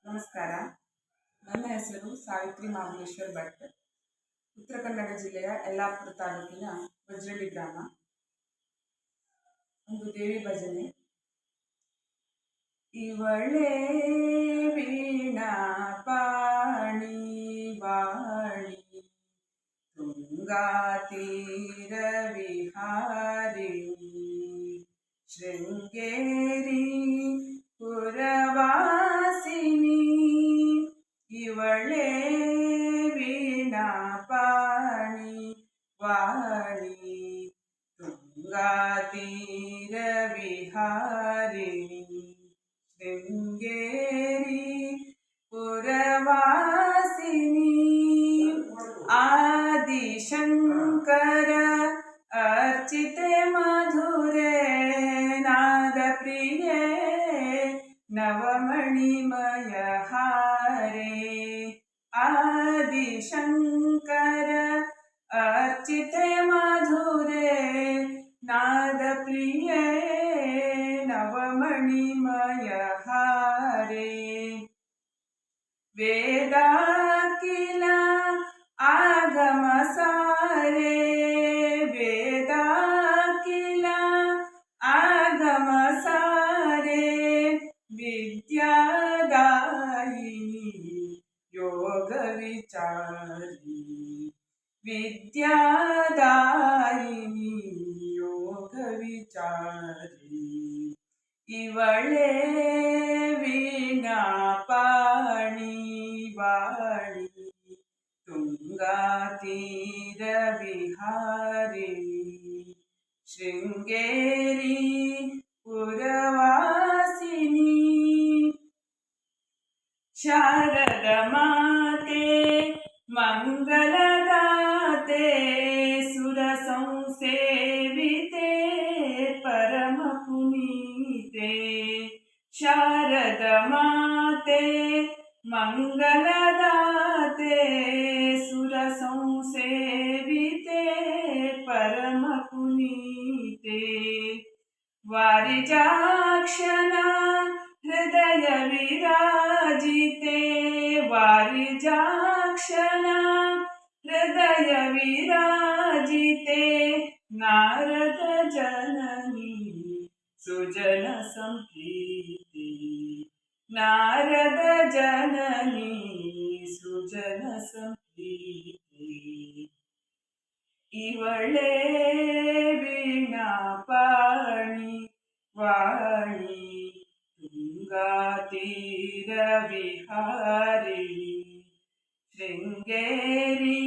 ನಮಸ್ಕಾರ. ನನ್ನ ಹೆಸರು ಸಾವಿತ್ರಿ ಮಹಾಬಲೇಶ್ವರ್ ಭಟ್. ಉತ್ತರ ಕನ್ನಡ ಜಿಲ್ಲೆಯ ಯಲ್ಲಾಪುರ ತಾಲೂಕಿನ ವಜ್ರಳ್ಳಿ ಗ್ರಾಮ. ಒಂದು ದೇವಿ ಭಜನೆ. ಇವಳೇ ವೀಣಾ ಪಾಣಿ ವಾಣಿ ತುಂಗಾ ತೀರ ವಿಹಾರಿಣಿ ಶೃಂಗೇರಿ ಪುರವಾಸಿನಿ. ಇವಳೇ ವೀಣಾ ಪಾಣಿ ವಾಣಿ ತುಂಗಾ ತೀರ ವಿಹಾರಿಣಿ ಶೃಂಗೇರಿ ಪುರವಾಸಿನಿ. ಆದಿಶಂಕರ ಅರ್ಚಿತೆ ಮಧುರೆ ನಾದ ಪ್ರಿಯೆ ನವಮಣಿಮಯ ಹಾರೆ. ಆದಿಶಂಕರ ಅರ್ಚಿತೆ ಮಧುರೆ ನಾದ ಪ್ರಿಯೆ ನವಮಣಿಮಯ ಹಾರೆ. ವೇದಾಖಿಲ ಆಗಮ ಸಾರೆ ವೇದಾಖಿಲ ಆಗಮ ಸಾರೆ ವಿದ್ಯಾದಾಯಿನಿ ಯೋಗ ವಿಚಾರಿ. ವಿದ್ಯಾದಾಯಿನಿ ಯೋಗ ವಿಚಾರಿ. ಇವಳೇ ವೀಣಾ ಪಾಣಿ ವಾಣಿ ತುಂಗಾ ತೀರ ವಿಹಾರಿಣಿ ಶೃಂಗೇರಿ ಪುರವಾಸಿನಿ. ಶಾರದ ಮಾತೆ ಮಂಗಲದಾತೆ ಸುರ ಸಂಸೇವಿತೆ ಪರಮ ಪುನೀತೆ. ಶಾರದ ಮಾತೆ ಮಂಗಲದಾತೆ ಸುರ ಸಂಸೇವಿತೆ ಪರಮ ಪುನೀತೆ. ವಾರಿಜಾಕ್ಷನ ಹೃದಯ ವಿರಾಜಿತೆ ವಾರಿಜಾಕ್ಷನ ಹೃದಯ ವಿರಾಜಿತೆ ನಾರದ ಜನನಿ ಸುಜನ ಸಂಪ್ರೀತಿ. ನಾರದ ಜನನಿ ಸುಜನ ಸಂಪ್ರೀತಿ. ಇವಳೇ ವೀಣಾ ಪಾಣಿ ವಾಣಿ ತುಂಗಾ ತೀರ ವಿಹಾರಿಣಿ ಶೃಂಗೇರಿ